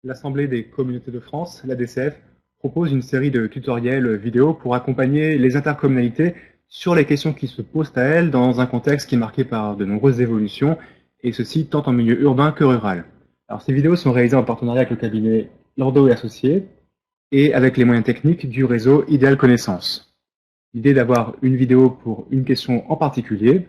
L'Assemblée des communautés de France, l'ADCF, propose une série de tutoriels vidéo pour accompagner les intercommunalités sur les questions qui se posent à elles dans un contexte qui est marqué par de nombreuses évolutions, et ceci tant en milieu urbain que rural. Alors, ces vidéos sont réalisées en partenariat avec le cabinet Lordo et Associés et avec les moyens techniques du réseau Ideal Connaissance. L'idée est d'avoir une vidéo pour une question en particulier,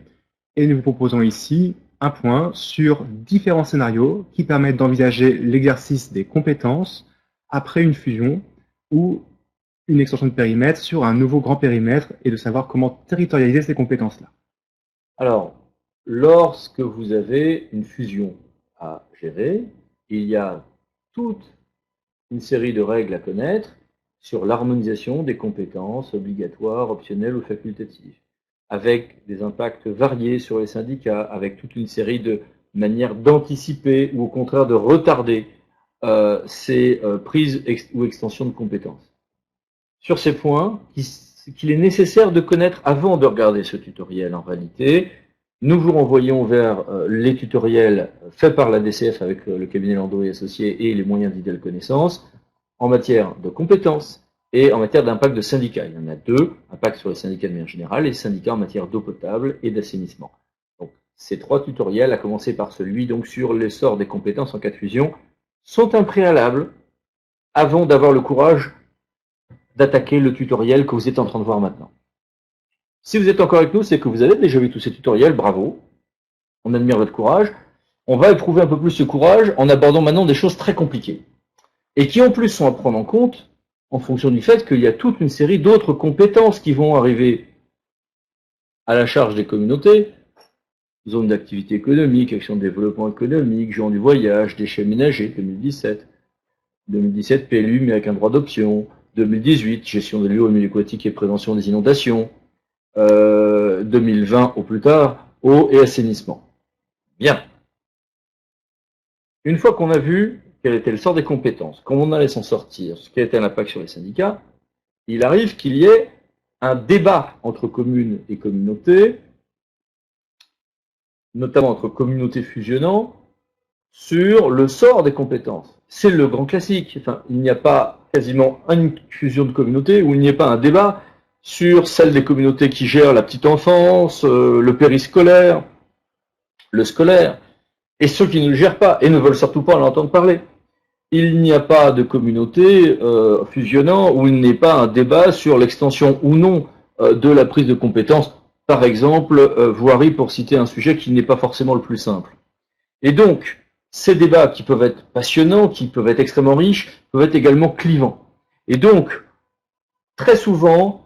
et nous vous proposons ici un point sur différents scénarios qui permettent d'envisager l'exercice des compétences après une fusion ou une extension de périmètre sur un nouveau grand périmètre et de savoir comment territorialiser ces compétences-là. Alors, lorsque vous avez une fusion à gérer, il y a toute une série de règles à connaître sur l'harmonisation des compétences obligatoires, optionnelles ou facultatives, avec des impacts variés sur les syndicats, avec toute une série de manières d'anticiper ou au contraire de retarder ces prises ou extensions de compétences. Sur ces points, qu'il est nécessaire de connaître avant de regarder ce tutoriel en réalité, nous vous renvoyons vers les tutoriels faits par la DCF avec le cabinet Lordo et Associés et les moyens d'Ideal Connaissance en matière de compétences et en matière d'impact de syndicats. Il y en a deux, impact sur les syndicats de manière générale et syndicats en matière d'eau potable et d'assainissement. Donc, ces trois tutoriels, à commencer par celui donc sur l'essor des compétences en cas de fusion, sont un préalable avant d'avoir le courage d'attaquer le tutoriel que vous êtes en train de voir maintenant. Si vous êtes encore avec nous, c'est que vous avez déjà vu tous ces tutoriels, bravo, on admire votre courage. On va éprouver un peu plus ce courage en abordant maintenant des choses très compliquées et qui en plus sont à prendre en compte en fonction du fait qu'il y a toute une série d'autres compétences qui vont arriver à la charge des communautés, zone d'activité économique, action de développement économique, gens du voyage, déchets ménagers, 2017, 2017 PLU mais avec un droit d'option, 2018 gestion des lieux et milieux aquatiques et prévention des inondations, 2020 au plus tard, eau et assainissement. Bien. Une fois qu'on a vu quel était le sort des compétences, comment on allait s'en sortir, quel était l'impact sur les syndicats, il arrive qu'il y ait un débat entre communes et communautés, notamment entre communautés fusionnant, sur le sort des compétences. C'est le grand classique. Enfin, il n'y a pas quasiment une fusion de communautés où il n'y ait pas un débat sur celle des communautés qui gèrent la petite enfance, le périscolaire, le scolaire, et ceux qui ne le gèrent pas et ne veulent surtout pas en entendre parler. Il n'y a pas de communauté fusionnant où il n'y ait pas un débat sur l'extension ou non de la prise de compétences, par exemple, voirie pour citer un sujet qui n'est pas forcément le plus simple. Et donc, ces débats qui peuvent être passionnants, qui peuvent être extrêmement riches, peuvent être également clivants. Et donc, très souvent,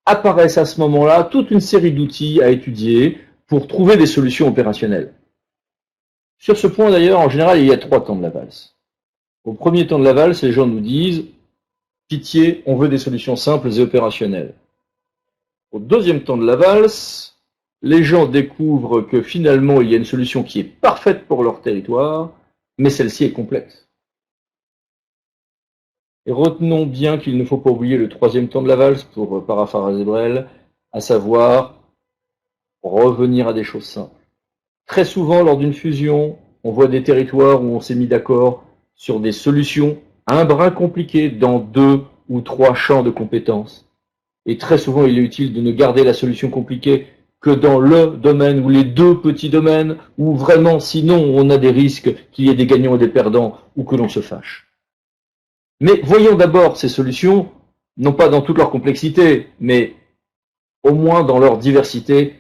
apparaissent à ce moment-là toute une série d'outils à étudier pour trouver des solutions opérationnelles. Sur ce point, d'ailleurs, en général, il y a 3 temps de la valse. Au premier temps de la valse, les gens nous disent « Pitié, on veut des solutions simples et opérationnelles ». Au deuxième temps de la valse, les gens découvrent que finalement, il y a une solution qui est parfaite pour leur territoire, mais celle-ci est complexe. Et retenons bien qu'il ne faut pas oublier le troisième temps de la valse, pour paraphraser Brel, à savoir revenir à des choses simples. Très souvent, lors d'une fusion, on voit des territoires où on s'est mis d'accord sur des solutions un brin compliquées dans 2 ou 3 champs de compétences. Et très souvent, il est utile de ne garder la solution compliquée que dans le domaine ou les 2 petits domaines où vraiment, sinon, on a des risques qu'il y ait des gagnants et des perdants ou que l'on se fâche. Mais voyons d'abord ces solutions, non pas dans toute leur complexité, mais au moins dans leur diversité,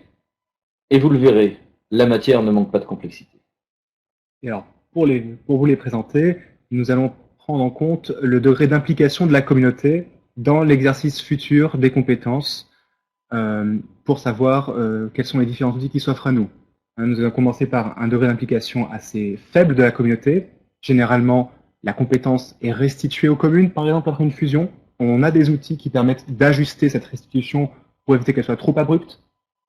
et vous le verrez, la matière ne manque pas de complexité. Et alors, pour vous les présenter, nous allons prendre en compte le degré d'implication de la communauté dans l'exercice futur des compétences pour savoir quels sont les différents outils qui s'offrent à nous. Nous allons commencer par un degré d'implication assez faible de la communauté. Généralement, la compétence est restituée aux communes, par exemple, après une fusion. On a des outils qui permettent d'ajuster cette restitution pour éviter qu'elle soit trop abrupte.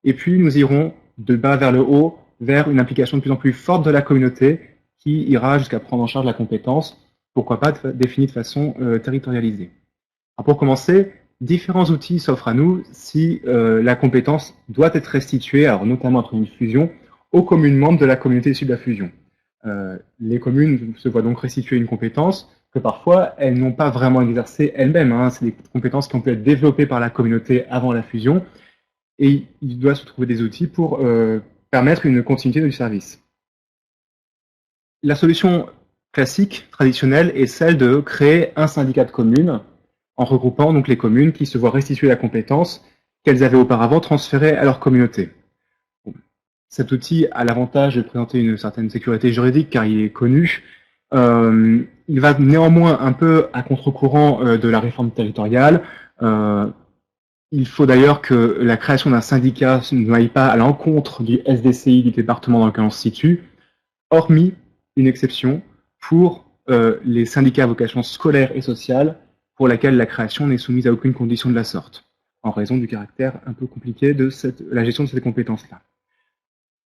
Et puis, nous irons de bas vers le haut, vers une implication de plus en plus forte de la communauté qui ira jusqu'à prendre en charge la compétence, pourquoi pas définie de façon territorialisée. Alors pour commencer, différents outils s'offrent à nous si la compétence doit être restituée, alors notamment après une fusion, aux communes membres de la communauté issue de la fusion. Les communes se voient donc restituer une compétence que parfois elles n'ont pas vraiment exercé elles-mêmes, hein. C'est des compétences qui ont pu être développées par la communauté avant la fusion, et il doit se trouver des outils pour permettre une continuité du service. La solution classique, traditionnelle, est celle de créer un syndicat de communes en regroupant donc les communes qui se voient restituer la compétence qu'elles avaient auparavant transférée à leur communauté. Cet outil a l'avantage de présenter une certaine sécurité juridique car il est connu. Il va néanmoins un peu à contre-courant de la réforme territoriale. Il faut d'ailleurs que la création d'un syndicat ne aille pas à l'encontre du SDCI du département dans lequel on se situe, hormis une exception pour les syndicats à vocation scolaire et sociale, pour laquelle la création n'est soumise à aucune condition de la sorte, en raison du caractère un peu compliqué de la gestion de cette compétence-là.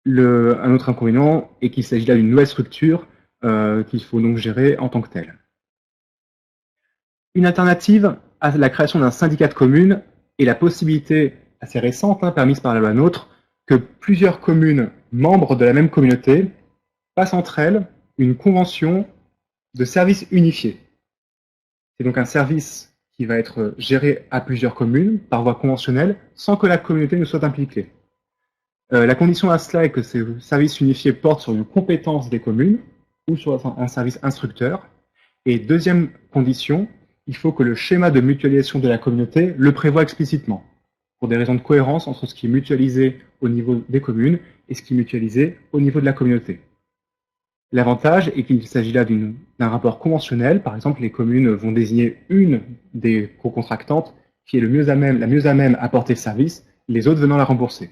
Un autre inconvénient est qu'il s'agit là d'une nouvelle structure qu'il faut donc gérer en tant que telle. Une alternative à la création d'un syndicat de communes est la possibilité assez récente, permise par la loi NOTRe, que plusieurs communes membres de la même communauté passent entre elles une convention de service unifié. C'est donc un service qui va être géré à plusieurs communes par voie conventionnelle sans que la communauté ne soit impliquée. La condition à cela est que ces services unifiés portent sur une compétence des communes ou sur un service instructeur. Et deuxième condition, il faut que le schéma de mutualisation de la communauté le prévoie explicitement, pour des raisons de cohérence entre ce qui est mutualisé au niveau des communes et ce qui est mutualisé au niveau de la communauté. L'avantage est qu'il s'agit là d'un rapport conventionnel. Par exemple, les communes vont désigner une des co-contractantes qui est la mieux à même à porter le service, les autres venant la rembourser.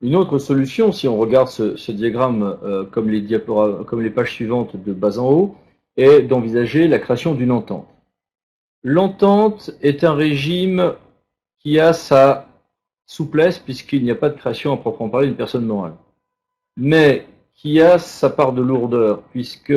Une autre solution, si on regarde ce diagramme comme les pages suivantes de bas en haut, est d'envisager la création d'une entente. L'entente est un régime qui a sa souplesse puisqu'il n'y a pas de création à proprement parler d'une personne morale, mais qui a sa part de lourdeur puisque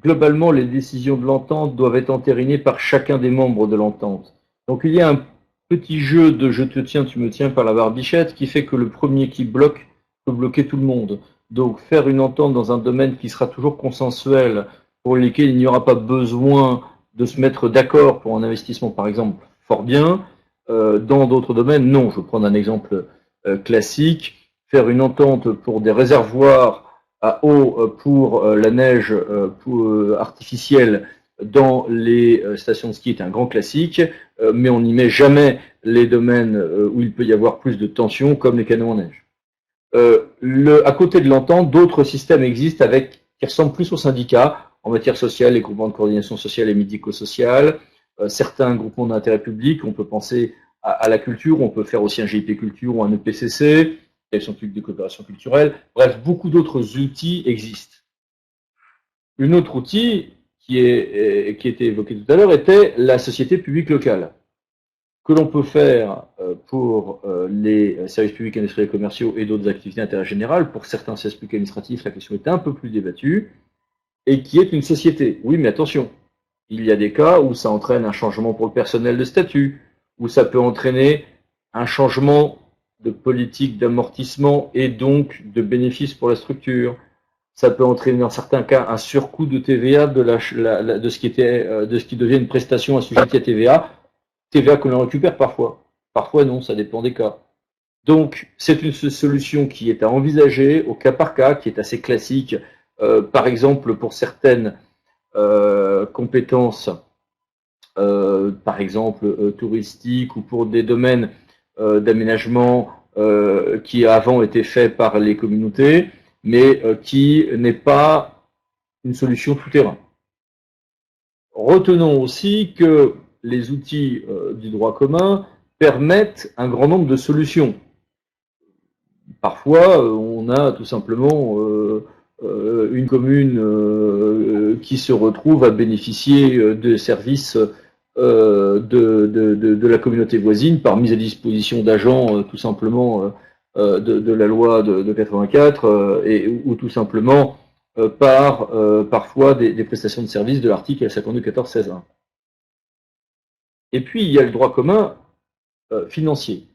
globalement les décisions de l'entente doivent être entérinées par chacun des membres de l'entente. Donc il y a un petit jeu de je te tiens, tu me tiens par la barbichette qui fait que le premier qui bloque peut bloquer tout le monde. Donc faire une entente dans un domaine qui sera toujours consensuel, pour lequel il n'y aura pas besoin de se mettre d'accord pour un investissement par exemple, fort bien. Dans d'autres domaines, non. Je vais prendre un exemple classique. Faire une entente pour des réservoirs à eau pour la neige artificielle dans les stations de ski est un grand classique, mais on n'y met jamais les domaines où il peut y avoir plus de tension, comme les canaux en neige. À côté de l'entente, d'autres systèmes existent qui ressemblent plus aux syndicats en matière sociale, les groupements de coordination sociale et médico-sociale, certains groupements d'intérêt public, on peut penser à la culture, on peut faire aussi un GIP culture ou un EPCC, direction publique de coopération culturelle, bref, beaucoup d'autres outils existent. Un autre outil qui était évoqué tout à l'heure était la société publique locale, que l'on peut faire pour les services publics industriels et commerciaux et d'autres activités d'intérêt général. Pour certains services publics administratifs, la question est un peu plus débattue, et qui est une société. Oui, mais attention, il y a des cas où ça entraîne un changement pour le personnel de statut, où ça peut entraîner un changement de politique d'amortissement et donc de bénéfices pour la structure. Ça peut entraîner dans certains cas un surcoût de TVA de ce qui devient une prestation assujettie à TVA que l'on récupère parfois. Parfois non, ça dépend des cas. Donc c'est une solution qui est à envisager au cas par cas, qui est assez classique. Par exemple, pour certaines compétences, par exemple touristiques ou pour des domaines d'aménagement qui avant étaient faits par les communautés, mais qui n'est pas une solution tout-terrain. Retenons aussi que les outils du droit commun permettent un grand nombre de solutions. Parfois, on a tout simplement une commune qui se retrouve à bénéficier de services de la communauté voisine par mise à disposition d'agents tout simplement de la loi de 84 ou tout simplement par parfois des prestations de services de l'article 52.14.16.1. Et puis il y a le droit commun financier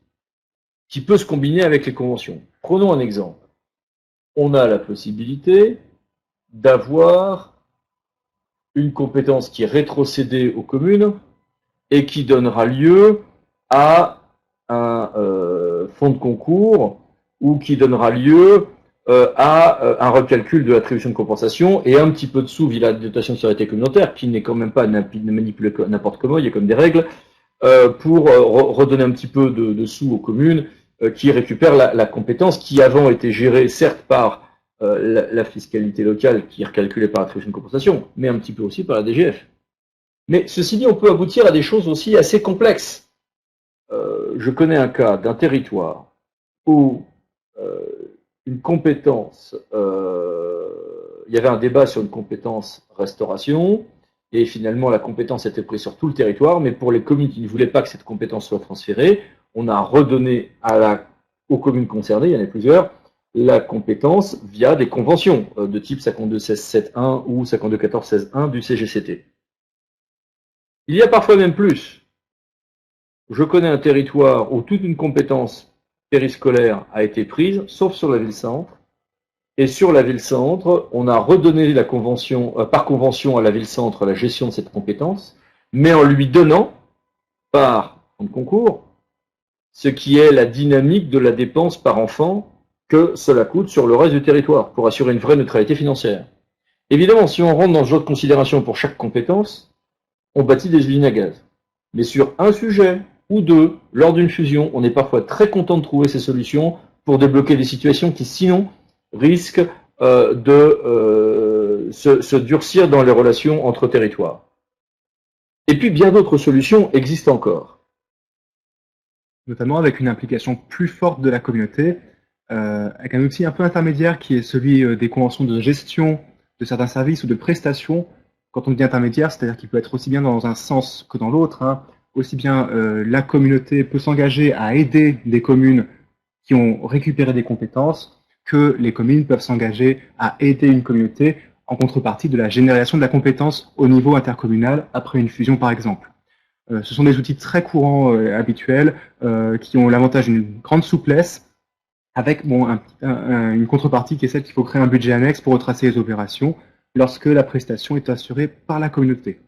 qui peut se combiner avec les conventions. Prenons un exemple. On a la possibilité d'avoir une compétence qui est rétrocédée aux communes et qui donnera lieu à un fonds de concours ou qui donnera lieu à un recalcul de l'attribution de compensation et un petit peu de sous via la dotation de solidarité communautaire, qui n'est quand même pas manipulée n'importe comment, il y a comme des règles, pour redonner un petit peu de sous aux communes qui récupèrent la compétence qui avant était gérée certes par la fiscalité locale qui est recalculée par l'attribution de compensation, mais un petit peu aussi par la DGF. Mais ceci dit, on peut aboutir à des choses aussi assez complexes. Je connais un cas d'un territoire où une compétence, il y avait un débat sur une compétence restauration, et finalement la compétence était prise sur tout le territoire, mais pour les communes qui ne voulaient pas que cette compétence soit transférée, on a redonné aux communes concernées, il y en a plusieurs, la compétence via des conventions de type 52.16.7.1 ou 52.14.16.1 du CGCT. Il y a parfois même plus. Je connais un territoire où toute une compétence périscolaire a été prise, sauf sur la ville-centre. Et sur la ville-centre, on a redonné la convention, par convention à la ville-centre la gestion de cette compétence, mais en lui donnant, par un concours, ce qui est la dynamique de la dépense par enfant que cela coûte sur le reste du territoire, pour assurer une vraie neutralité financière. Évidemment, si on rentre dans ce genre de considération pour chaque compétence, on bâtit des usines à gaz. Mais sur un sujet ou deux, lors d'une fusion, on est parfois très content de trouver ces solutions pour débloquer des situations qui, sinon, risquent de se durcir dans les relations entre territoires. Et puis, bien d'autres solutions existent encore. Notamment avec une implication plus forte de la communauté, avec un outil un peu intermédiaire qui est celui des conventions de gestion de certains services ou de prestations. Quand on dit intermédiaire, c'est-à-dire qu'il peut être aussi bien dans un sens que dans l'autre. Hein. Aussi bien la communauté peut s'engager à aider des communes qui ont récupéré des compétences, que les communes peuvent s'engager à aider une communauté en contrepartie de la génération de la compétence au niveau intercommunal après une fusion par exemple. Ce sont des outils très courants, habituels, qui ont l'avantage d'une grande souplesse, avec une contrepartie qui est celle qu'il faut créer un budget annexe pour retracer les opérations lorsque la prestation est assurée par la communauté.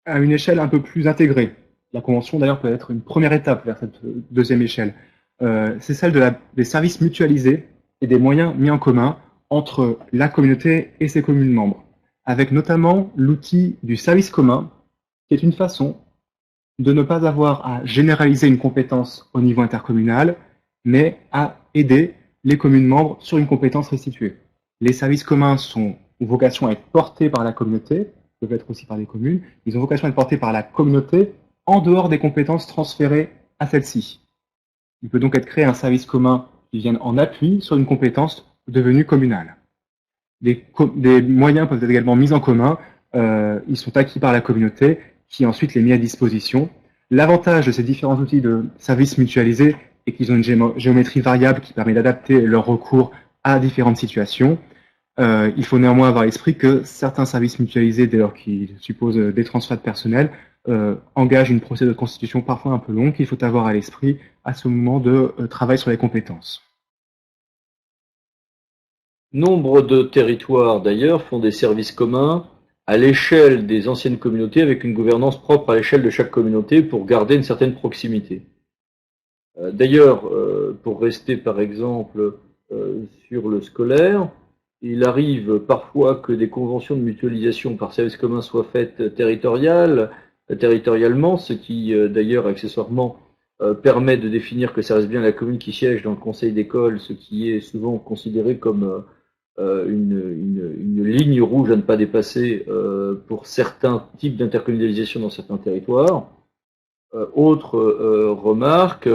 À une échelle un peu plus intégrée, la convention d'ailleurs peut être une première étape vers cette deuxième échelle, c'est celle des services mutualisés et des moyens mis en commun entre la communauté et ses communes membres, avec notamment l'outil du service commun, qui est une façon de ne pas avoir à généraliser une compétence au niveau intercommunal, mais à aider les communes membres sur une compétence restituée. Les services communs ont vocation à être portés par la communauté, peuvent être aussi par les communes, ils ont vocation à être portés par la communauté en dehors des compétences transférées à celle-ci. Il peut donc être créé un service commun qui vienne en appui sur une compétence devenue communale. Des moyens peuvent être également mis en commun, ils sont acquis par la communauté qui ensuite les met à disposition. L'avantage de ces différents outils de services mutualisés est qu'ils ont une géométrie variable qui permet d'adapter leur recours à différentes situations. Il faut néanmoins avoir à l'esprit que certains services mutualisés, dès lors qu'ils supposent des transferts de personnel, engagent une procédure de constitution parfois un peu longue qu'il faut avoir à l'esprit à ce moment de travail sur les compétences. Nombre de territoires, d'ailleurs, font des services communs à l'échelle des anciennes communautés avec une gouvernance propre à l'échelle de chaque communauté pour garder une certaine proximité. D'ailleurs, pour rester par exemple sur le scolaire, il arrive parfois que des conventions de mutualisation par service commun soient faites territorialement, ce qui d'ailleurs accessoirement permet de définir que ça reste bien la commune qui siège dans le conseil d'école, ce qui est souvent considéré comme une ligne rouge à ne pas dépasser pour certains types d'intercommunalisation dans certains territoires. Autre remarque,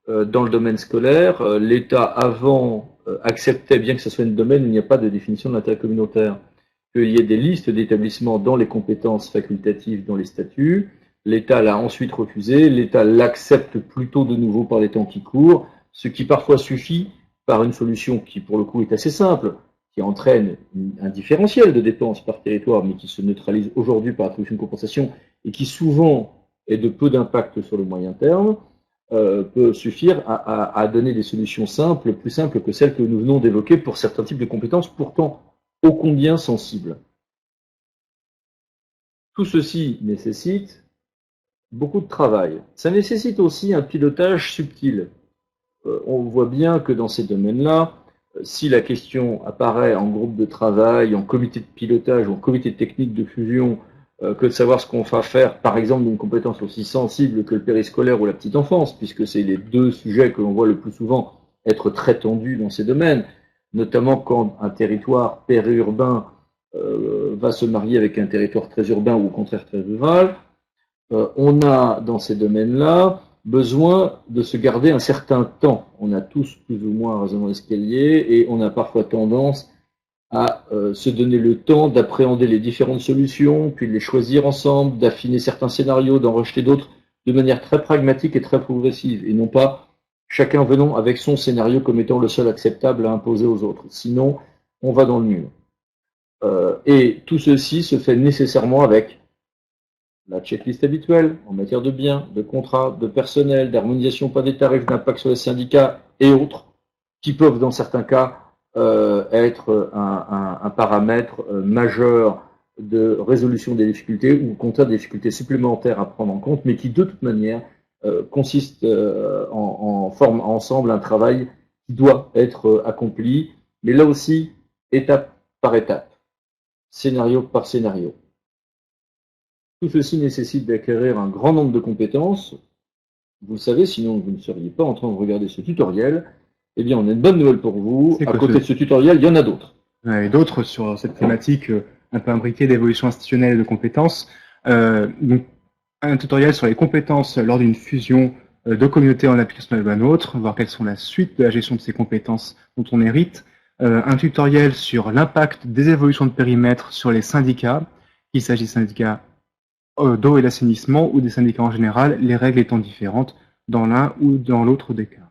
dans le domaine scolaire, l'État avant acceptait, bien que ce soit un domaine où il n'y a pas de définition de l'intérêt communautaire, qu'il y ait des listes d'établissements dans les compétences facultatives, dans les statuts. L'État l'a ensuite refusé, l'État l'accepte plutôt de nouveau par les temps qui courent, ce qui parfois suffit par une solution qui pour le coup est assez simple, qui entraîne un différentiel de dépenses par territoire, mais qui se neutralise aujourd'hui par l'attribution de compensation et qui souvent est de peu d'impact sur le moyen terme, peut suffire à donner des solutions simples, plus simples que celles que nous venons d'évoquer pour certains types de compétences pourtant ô combien sensible. Tout ceci nécessite beaucoup de travail. Ça nécessite aussi un pilotage subtil. On voit bien que dans ces domaines-là, si la question apparaît en groupe de travail, en comité de pilotage ou en comité technique de fusion, que de savoir ce qu'on va faire, par exemple, d'une compétence aussi sensible que le périscolaire ou la petite enfance, puisque c'est les deux sujets que l'on voit le plus souvent être très tendus dans ces domaines, notamment quand un territoire périurbain va se marier avec un territoire très urbain ou au contraire très rural. On a dans ces domaines-là besoin de se garder un certain temps. On a tous plus ou moins un raisonnement d'escalier et on a parfois tendance à se donner le temps d'appréhender les différentes solutions, puis de les choisir ensemble, d'affiner certains scénarios, d'en rejeter d'autres de manière très pragmatique et très progressive, et non pas chacun venant avec son scénario comme étant le seul acceptable à imposer aux autres. Sinon, on va dans le mur. Et tout ceci se fait nécessairement avec la checklist habituelle en matière de biens, de contrats, de personnel, d'harmonisation pas des tarifs, d'impact sur les syndicats et autres, qui peuvent dans certains cas être un paramètre majeur de résolution des difficultés ou au contraire des difficultés supplémentaires à prendre en compte, mais qui de toute manière consiste en forme ensemble un travail qui doit être accompli, mais là aussi étape par étape, scénario par scénario. Tout ceci nécessite d'acquérir un grand nombre de compétences. Vous le savez, sinon vous ne seriez pas en train de regarder ce tutoriel. Eh bien, on a une bonne nouvelle pour vous. À côté de ce tutoriel, il y en a d'autres. Et d'autres sur cette thématique un peu imbriquée d'évolution institutionnelle et de compétences. Donc, un tutoriel sur les compétences lors d'une fusion de communautés en application de la loi NOTRe, voir quelles sont la suite de la gestion de ces compétences dont on hérite. Un tutoriel sur l'impact des évolutions de périmètre sur les syndicats, qu'il s'agit de syndicats d'eau et d'assainissement ou des syndicats en général, les règles étant différentes dans l'un ou dans l'autre des cas.